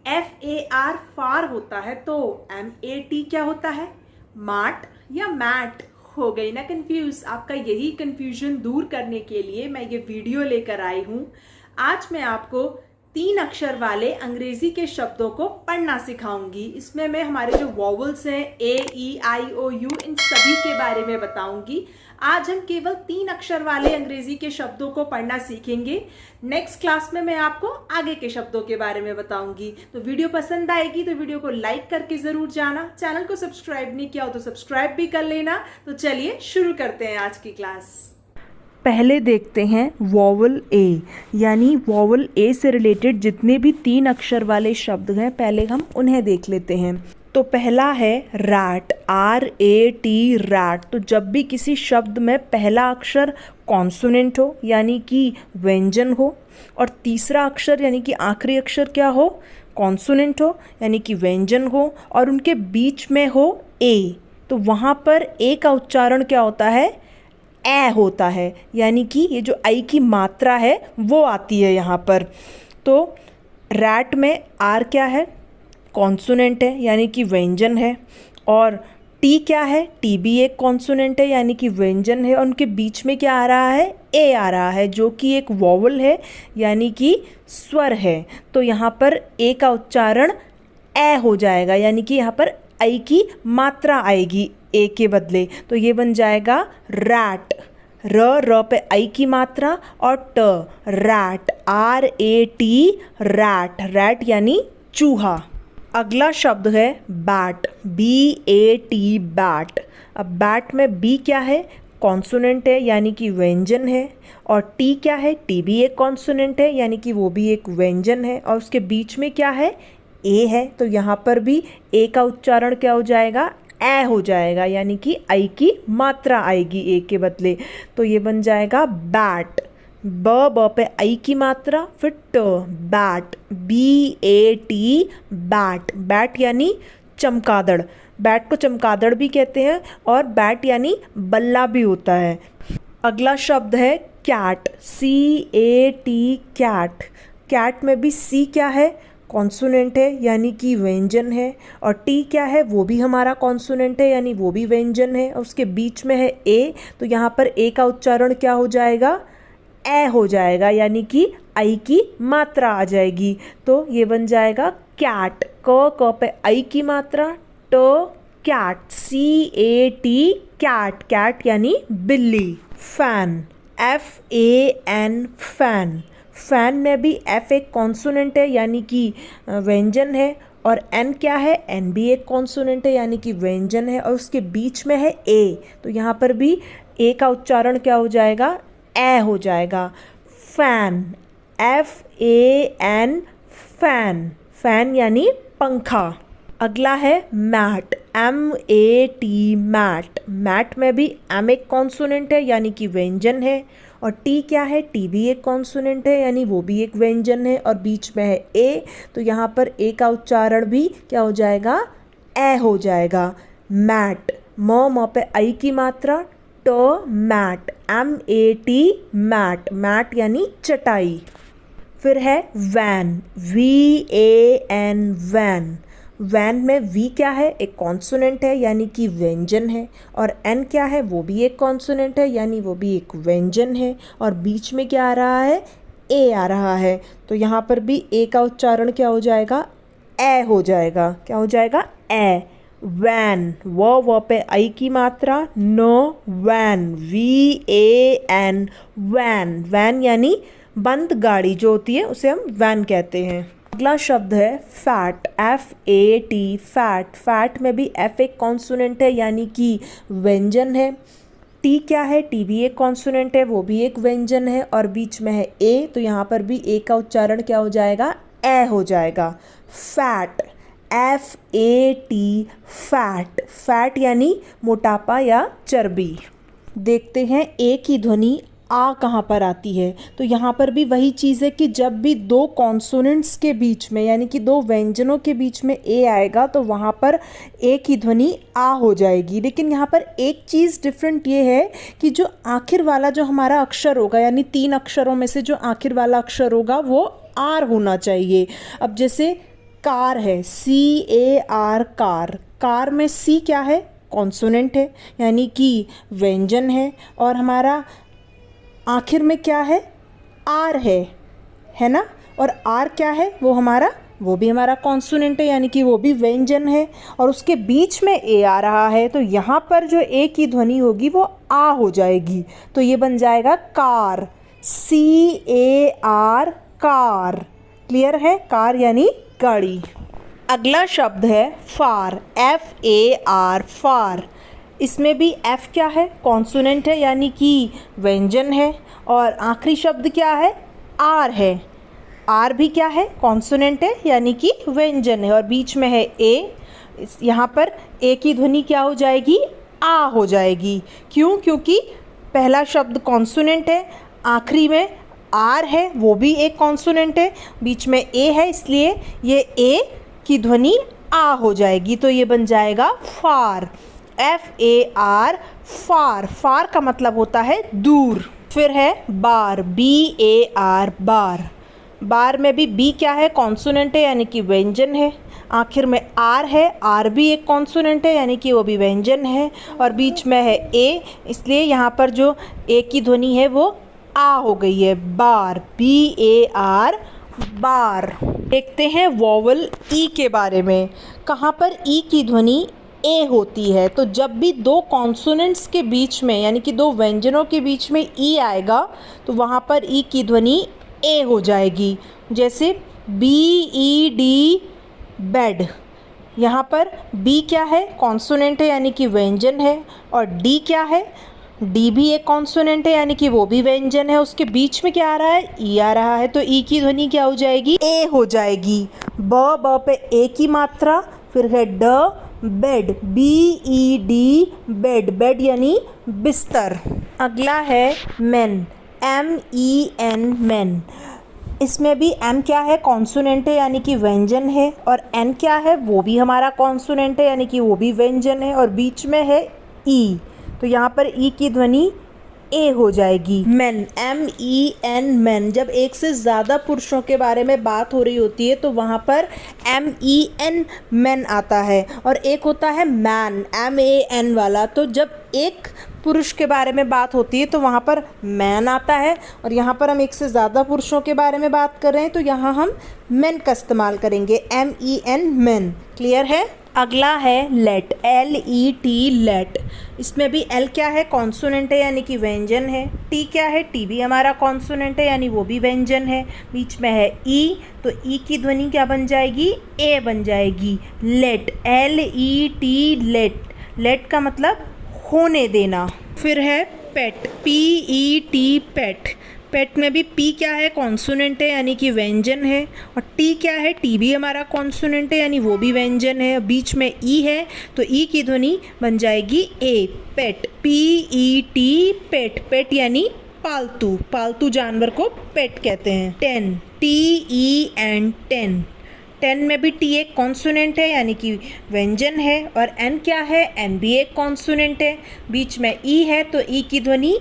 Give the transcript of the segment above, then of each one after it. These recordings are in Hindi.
FAR फार होता है तो MAT क्या होता है? माट या मैट? हो गई ना कंफ्यूज? आपका यही कंफ्यूजन दूर करने के लिए मैं ये वीडियो लेकर आई हूँ। आज मैं आपको 3 अक्षर वाले अंग्रेजी के शब्दों को पढ़ना सिखाऊंगी। इसमें मैं हमारे जो वॉवल्स हैं AEIOU इन सभी के बारे में बताऊंगी। आज हम केवल 3 अक्षर वाले अंग्रेजी के शब्दों को पढ़ना सीखेंगे। नेक्स्ट क्लास में मैं आपको आगे के शब्दों के बारे में बताऊंगी। तो वीडियो पसंद आएगी तो वीडियो को लाइक करके जरूर जाना। चैनल को सब्सक्राइब नहीं किया हो तो सब्सक्राइब भी कर लेना। तो चलिए शुरू करते हैं आज की क्लास। पहले देखते हैं वॉवल ए, यानी वॉवल ए से रिलेटेड जितने भी 3 अक्षर वाले शब्द हैं पहले हम उन्हें देख लेते हैं। तो पहला है रैट, RAT, रैट। तो जब भी किसी शब्द में पहला अक्षर कॉन्सोनेंट हो यानी कि व्यंजन हो और तीसरा अक्षर यानी कि आखिरी अक्षर क्या हो? कॉन्सोनेंट हो यानी कि व्यंजन हो और उनके बीच में हो ए, तो वहाँ पर ए का उच्चारण क्या होता है? ए होता है, यानी कि ये जो आई की मात्रा है वो आती है यहाँ पर। तो रैट में आर क्या है? कॉन्सोनेंट है यानी कि व्यंजन है। और टी क्या है? टी भी एक कॉन्सोनेंट है यानी कि व्यंजन है। और उनके बीच में क्या आ रहा है? ए आ रहा है जो कि एक वॉवल है यानी कि स्वर है। तो यहाँ पर ए का उच्चारण ए हो जाएगा यानी कि यहाँ पर आई की मात्रा आएगी ए के बदले। तो ये बन जाएगा रैट। र पे आई की मात्रा और ट, रैट, RAT, रैट। रैट यानी चूहा। अगला शब्द है बैट, BAT, बैट। अब बैट में बी क्या है? कॉन्सोनेंट है यानी कि व्यंजन है। और टी क्या है? टी भी एक कॉन्सोनेंट है यानी कि वो भी एक व्यंजन है। और उसके बीच में क्या है? ए है। तो यहाँ पर भी ए का उच्चारण क्या हो जाएगा? ए हो जाएगा यानी कि आई की मात्रा आएगी ए के बदले। तो ये बन जाएगा बैट। ब पे आई की मात्रा फिर ट, बैट, BAT, बैट। बैट यानी चमगादड़। बैट को चमगादड़ भी कहते हैं और बैट यानी बल्ला भी होता है। अगला शब्द है कैट, CAT, कैट। कैट में भी सी क्या है? कॉन्सोनेंट है यानी कि व्यंजन है। और टी क्या है? वो भी हमारा कॉन्सोनेंट है यानी वो भी व्यंजन है। और उसके बीच में है ए, तो यहाँ पर ए का उच्चारण क्या हो जाएगा? ए हो जाएगा यानी कि आई की मात्रा आ जाएगी। तो ये बन जाएगा कैट। क पे आई की मात्रा, ट, कैट, CAT, कैट। कैट यानी बिल्ली। Fan, FAN, fan. फैन में भी एफ एक कॉन्सोनेंट है यानी कि व्यंजन है। और एन क्या है? एन भी एक कॉन्सोनेंट है यानी कि व्यंजन है। और उसके बीच में है ए, तो यहाँ पर भी ए का उच्चारण क्या हो जाएगा? ए हो जाएगा। Fan, FAN, fan. फैन यानी पंखा। अगला है मैट, MAT, मैट। मैट में भी एम एक कॉन्सोनेंट है यानी कि व्यंजन है। और टी क्या है? टी भी एक कॉन्सोनेंट है यानी वो भी एक व्यंजन है। और बीच में है ए, तो यहाँ पर ए का उच्चारण भी क्या हो जाएगा? ए हो जाएगा। मैट, म पे आई की मात्रा, ट, मैट, MAT, मैट। मैट यानी चटाई। फिर है वैन, VAN, वैन। वैन में वी क्या है? एक कॉन्सोनेंट है यानी कि व्यंजन है। और एन क्या है? वो भी एक कॉन्सोनेंट है यानी वो भी एक व्यंजन है। और बीच में क्या आ रहा है? ए आ रहा है। तो यहाँ पर भी ए का उच्चारण क्या हो जाएगा? ए हो जाएगा। क्या हो जाएगा? ए। वैन, वो पे आई की मात्रा, no, van, VAN, van. Van यानी बंद गाड़ी जो होती है उसे हम वैन कहते हैं। अगला शब्द है फैट, FAT, फैट। फैट में भी एफ एक कॉन्सोनेंट है यानी कि व्यंजन है। टी क्या है? टी भी एक कॉन्सोनेंट है, वो भी एक व्यंजन है। और बीच में है ए, तो यहाँ पर भी ए का उच्चारण क्या हो जाएगा? ए हो जाएगा। Fat, FAT, fat. फैट यानी मोटापा या चर्बी। देखते हैं ए की ध्वनि आ कहाँ पर आती है। तो यहाँ पर भी वही चीज़ है कि जब भी 2 कॉन्सोनेंट्स के बीच में यानी कि 2 व्यंजनों के बीच में ए आएगा तो वहाँ पर ए की ध्वनि आ हो जाएगी। लेकिन यहाँ पर एक चीज़ डिफरेंट ये है कि जो आखिर वाला जो हमारा अक्षर होगा यानी 3 अक्षरों में से जो आखिर वाला अक्षर होगा वो आर होना चाहिए। अब जैसे कार है, CAR कार। कार में C क्या है? कॉन्सोनेंट है यानी कि व्यंजन है, और हमारा आखिर में क्या है? R है ना। और R क्या है? वो भी हमारा कॉन्सोनेंट है यानी कि वो भी व्यंजन है, और उसके बीच में A आ रहा है, तो यहाँ पर जो A की ध्वनि होगी वो आ हो जाएगी, तो ये बन जाएगा कार, CAR कार। क्लियर है? कार यानी गाड़ी। अगला शब्द है फार, FAR फार। इसमें भी F क्या है? कॉन्सोनेंट है यानी कि व्यंजन है, और आखिरी शब्द क्या है? R है। R भी क्या है? कॉन्सोनेंट है यानी कि व्यंजन है, और बीच में है A। यहाँ पर A की ध्वनि क्या हो जाएगी? आ हो जाएगी। क्यों? क्योंकि पहला शब्द कॉन्सोनेंट है, आखिरी में R है, वो भी एक कॉन्सोनेंट है, बीच में A है, इसलिए ये A की ध्वनि आ हो जाएगी, तो ये बन जाएगा फार, FAR फार। फार का मतलब होता है दूर। फिर है बार, BAR बार। बार में भी B क्या है? कॉन्सोनेंट है यानी कि व्यंजन है, आखिर में R है, R भी एक कॉन्सोनेंट है यानी कि वो भी व्यंजन है, और बीच में है A, इसलिए यहाँ पर जो A की ध्वनि है वो आ हो गई है, बार, BAR बार। देखते हैं वॉवल E के बारे में। कहाँ पर E की ध्वनि ए होती है? तो जब भी दो कॉन्सोनेंट्स के बीच में यानी कि दो व्यंजनों के बीच में ई आएगा तो वहाँ पर ई की ध्वनि ए हो जाएगी। जैसे BED बेड, यहाँ पर बी क्या है? कॉन्सोनेंट है यानी कि व्यंजन है, और डी क्या है? डी भी एक कॉन्सोनेंट है यानी कि वो भी व्यंजन है, उसके बीच में क्या आ रहा है? ई आ रहा है, तो ई की ध्वनि क्या हो जाएगी? ए हो जाएगी। ब पे ए की मात्रा, फिर है ड बेड, BED बेड, बेड यानी बिस्तर। अगला है मैन, MEN मैन। इसमें भी एम क्या है? कॉन्सोनेंट है यानी कि व्यंजन है, और एन क्या है? वो भी हमारा कॉन्सोनेंट है यानी कि वो भी व्यंजन है, और बीच में है ई, तो यहाँ पर ई की ध्वनि ए हो जाएगी। Man, MEN man. जब एक से ज़्यादा पुरुषों के बारे में बात हो रही होती है तो वहाँ पर MEN मैन आता है, और एक होता है मैन, MAN वाला। तो जब एक पुरुष के बारे में बात होती है तो वहाँ पर मैन आता है, और यहाँ पर हम एक से ज़्यादा पुरुषों के बारे में बात कर रहे हैं तो यहाँ हम मैन का इस्तेमाल करेंगे, MEN मैन। क्लियर है? अगला है लेट, LET लेट। इसमें भी एल क्या है? कॉन्सोनेंट है यानी कि व्यंजन है। टी क्या है? टी भी हमारा कॉन्सोनेंट है यानी वो भी व्यंजन है। बीच में है ई, तो ई की ध्वनि क्या बन जाएगी? ए बन जाएगी। Late, LET late. लेट का मतलब होने देना। फिर है पेट, PET पेट। पेट में भी पी क्या है? कॉन्सोनेंट है यानी कि व्यंजन है, और टी क्या है? टी भी हमारा कॉन्सोनेंट है यानी वो भी व्यंजन है। बीच में ई है तो ई की ध्वनि बन जाएगी ए, पेट, PET पेट। पेट यानी पालतू, पालतू जानवर को पेट कहते हैं। Ten, TEN ten. टेन में भी टी एक कॉन्सोनेंट है यानी कि व्यंजन है, और एन क्या है? एन भी एक कॉन्सोनेंट है। बीच में ई है तो ई की ध्वनि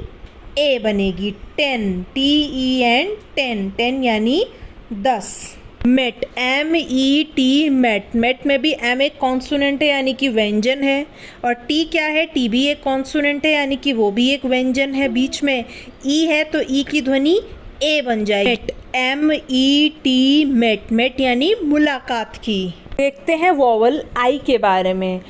ए बनेगी। Ten, TEN ten. टेन यानी 10। Met, MET met. मेट में भी एम एक कॉन्सोनेंट है यानी कि व्यंजन है, और टी क्या है? टी भी एक कॉन्सोनेंट है यानी कि वो भी एक व्यंजन है। बीच में ई है तो ई की ध्वनि ए बन जाएगी। Met, MET met. मेट यानी मुलाकात की। देखते हैं वॉवल आई के बारे में,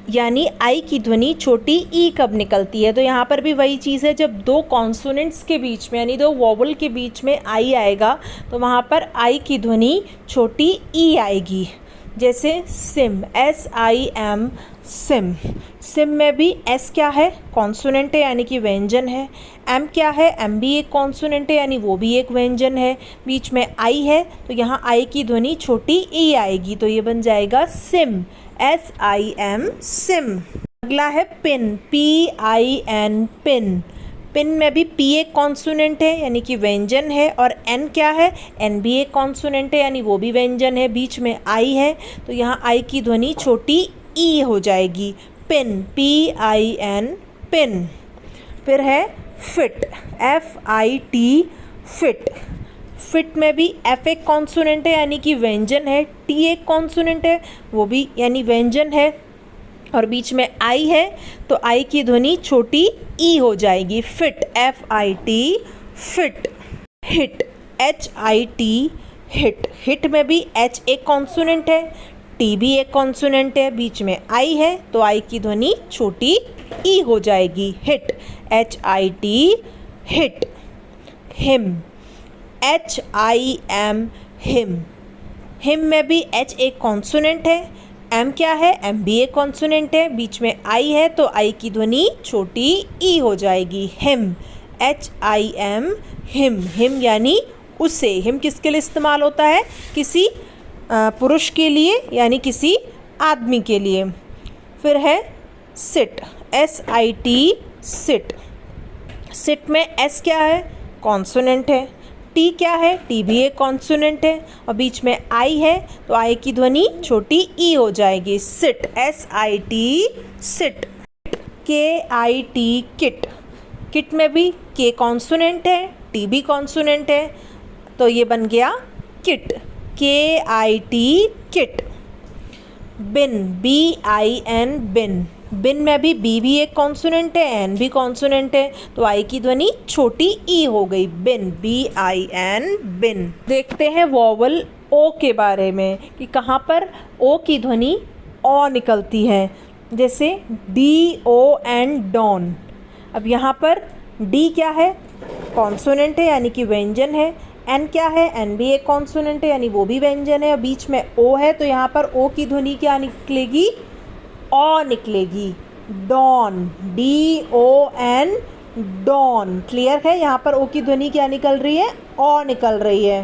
यानी आई की ध्वनि छोटी ई कब निकलती है? तो यहाँ पर भी वही चीज़ है, जब दो कॉन्सोनेंट्स के बीच में यानी दो वॉवल के बीच में आई आएगा तो वहाँ पर आई की ध्वनि छोटी ई आएगी। जैसे सिम, SIM सिम। सिम में भी एस क्या है? कॉन्सोनेंट है यानी कि व्यंजन है। एम क्या है? एम भी एक कॉन्सोनेंट है यानी वो भी एक व्यंजन है। बीच में आई है तो यहाँ आई की ध्वनि छोटी ई आएगी, तो ये बन जाएगा सिम, SIM सिम। अगला है पिन, PIN पिन। पिन में भी पी एक कॉन्सोनेंट है यानी कि व्यंजन है, और एन क्या है? एन भी एक कॉन्सोनेंट है यानी वो भी व्यंजन है। बीच में आई है तो यहाँ आई की ध्वनि छोटी ई हो जाएगी। Pin, PIN pin. फिर है फिट, FIT फिट। फिट में भी एफ एक कॉन्सोनेंट है यानी कि व्यंजन है, टी एक कॉन्सोनेंट है वो भी यानी व्यंजन है, और बीच में आई है तो आई की ध्वनि छोटी ई हो जाएगी। Fit F I T fit. Hit H I T hit. Hit में भी एच एक कॉन्सोनेंट है, टी भी एक कॉन्सोनेंट है, बीच में आई है तो आई की ध्वनि छोटी ई हो जाएगी। Hit H I T hit. Him H I am him. Him में भी एच एक कॉन्सोनेंट है, एम क्या है, एम भी एक कॉन्सोनेंट है, बीच में आई है तो आई की ध्वनि छोटी ई हो जाएगी। Him H I am him. Him यानी उसे। हिम किसके लिए इस्तेमाल होता है, किसी पुरुष के लिए यानी किसी आदमी के लिए। फिर है sit S I T sit. Sit में एस क्या है, कॉन्सोनेंट है, टी क्या है, टी भी एक कॉन्सोनेंट है, और बीच में आई है तो आई की ध्वनि छोटी ई हो जाएगी। Sit S I T sit. K I T kit. Kit में भी के कॉन्सोनेंट है, टी भी कॉन्सोनेंट है, तो ये बन गया kit. K I T kit. Bin B I N bin. Bin में भी बी भी एक कॉन्सोनेंट है, एन भी कॉन्सोनेंट है, तो आई की ध्वनि छोटी ई हो गई। बिन बी आई एन बिन। देखते हैं वॉवल ओ के बारे में कि कहाँ पर ओ की ध्वनि ओ निकलती है। जैसे डी ओ एन डॉन। अब यहाँ पर डी क्या है, कॉन्सोनेंट है यानी कि व्यंजन है, एन क्या है, एन भी एक कॉन्सोनेंट है यानी वो भी व्यंजन है, और बीच में ओ है तो यहाँ पर ओ की ध्वनि क्या निकलेगी, ओ निकलेगी। Don D O N Don. Clear है, यहाँ पर ओ की ध्वनि क्या निकल रही है, ओ निकल रही है।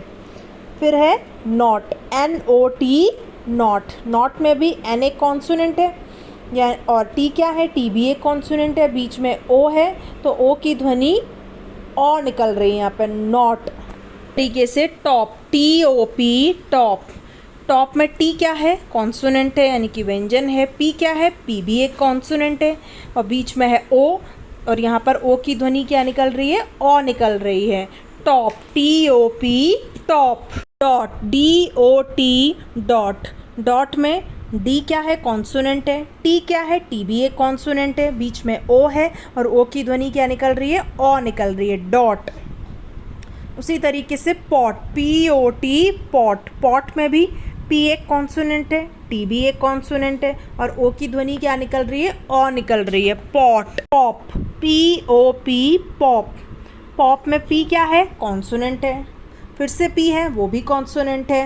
फिर है not N O T not. Not में भी एन एक कॉन्सोनेंट है या और टी क्या है, टी भी एक कॉन्सोनेंट है, बीच में ओ है तो ओ की ध्वनि ओ निकल रही है यहाँ पर नॉट। तरीके से top T O P top. Top में टी क्या है, कॉन्सोनेंट है यानी कि व्यंजन है, पी क्या है, पी भी एक कॉन्सोनेंट है, और बीच में है ओ, और यहाँ पर ओ की ध्वनि क्या निकल रही है, ओ निकल रही है। Top T O P top. Dot D O T dot. Dot में डी क्या है, कॉन्सोनेंट है, टी क्या है, टी भी एक कॉन्सोनेंट है, बीच में ओ है और ओ की ध्वनि क्या निकल रही है, ओ निकल रही है। डॉट। उसी तरीके से pot P O T pot. Pot में भी पी एक कॉन्सोनेंट है, टी भी एक कॉन्सोनेंट है, और ओ की ध्वनि क्या निकल रही है, ओ निकल रही है। Pot. Pop P O P pop. Pop में पी क्या है, कॉन्सोनेंट है, फिर से पी है वो भी कॉन्सोनेंट है,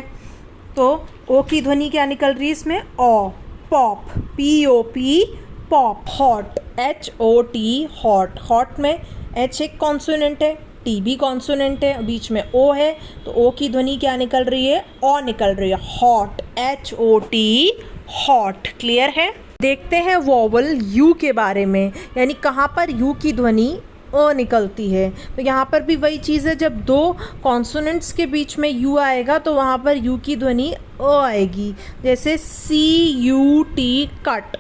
तो ओ की ध्वनि क्या निकल रही है इसमें, O. Pop P O P pop. Hot H O T hot. Hot में एच एक कॉन्सोनेंट है, टी भी कॉन्सोनेंट है, बीच में ओ है तो ओ की ध्वनि क्या निकल रही है, ओ निकल रही है। Hot H O T hot. Clear है। देखते हैं वॉवल यू के बारे में, यानी कहाँ पर यू की ध्वनि अ निकलती है। तो यहाँ पर भी वही चीज़ है, जब दो कॉन्सोनेंट्स के बीच में यू आएगा तो वहाँ पर यू की ध्वनि अ आएगी। जैसे सी यू टी कट।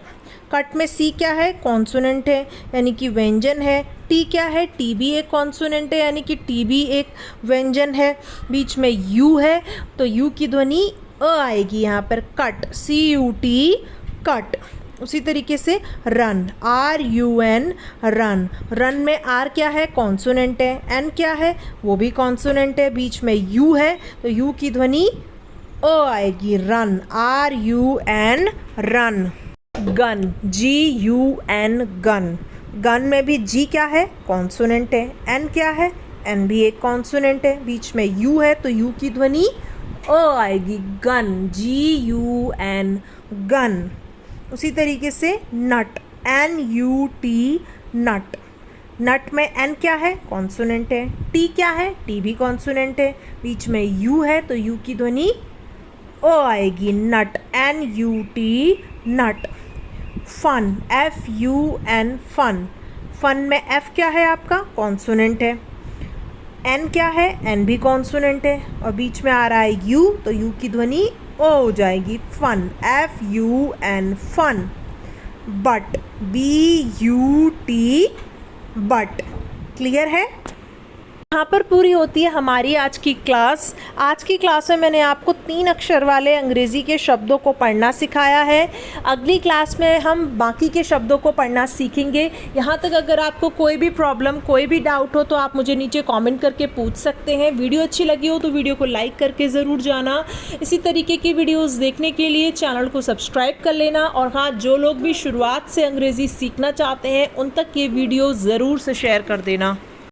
कट में सी क्या है, कॉन्सोनेंट है यानी कि व्यंजन है, टी क्या है, टी भी एक कॉन्सोनेंट है यानी कि टी भी एक व्यंजन है, बीच में यू है तो यू की ध्वनि अ आएगी यहाँ पर। Cut C U T cut. उसी तरीके से run R U N run. Run में आर क्या है, कॉन्सोनेंट है, एन क्या है, वो भी कॉन्सोनेंट है, बीच में यू है तो यू की ध्वनि अ आएगी। Run R U N run. Gun G U N gun. Gun में भी जी क्या है, कॉन्सोनेंट है, एन क्या है, एन भी एक कॉन्सोनेंट है, बीच में यू है तो यू की ध्वनि अ आएगी। Gun G U N gun. उसी तरीके से nut N U T nut. Nut में एन क्या है, कॉन्सोनेंट है, टी क्या है, टी भी कॉन्सोनेंट है, बीच में यू है तो यू की ध्वनि ओ आएगी। Nut N U T nut. Fun F U N fun. Fun में एफ क्या है आपका, कॉन्सोनेंट है, एन क्या है, एन भी कॉन्सोनेंट है, और बीच में आ रहा है यू तो यू की ध्वनि ओ हो जाएगी। Fun F U N fun. But B U T but. Clear है। यहाँ पर पूरी होती है हमारी आज की क्लास। आज की क्लास में मैंने आपको 3 अक्षर वाले अंग्रेज़ी के शब्दों को पढ़ना सिखाया है। अगली क्लास में हम बाकी के शब्दों को पढ़ना सीखेंगे। यहाँ तक अगर आपको कोई भी प्रॉब्लम, कोई भी डाउट हो तो आप मुझे नीचे कमेंट करके पूछ सकते हैं। वीडियो अच्छी लगी हो तो वीडियो को लाइक करके ज़रूर जाना। इसी तरीके की वीडियोज़ देखने के लिए चैनल को सब्सक्राइब कर लेना। और हाँ, जो लोग भी शुरुआत से अंग्रेज़ी सीखना चाहते हैं उन तक ये वीडियो ज़रूर से शेयर कर देना।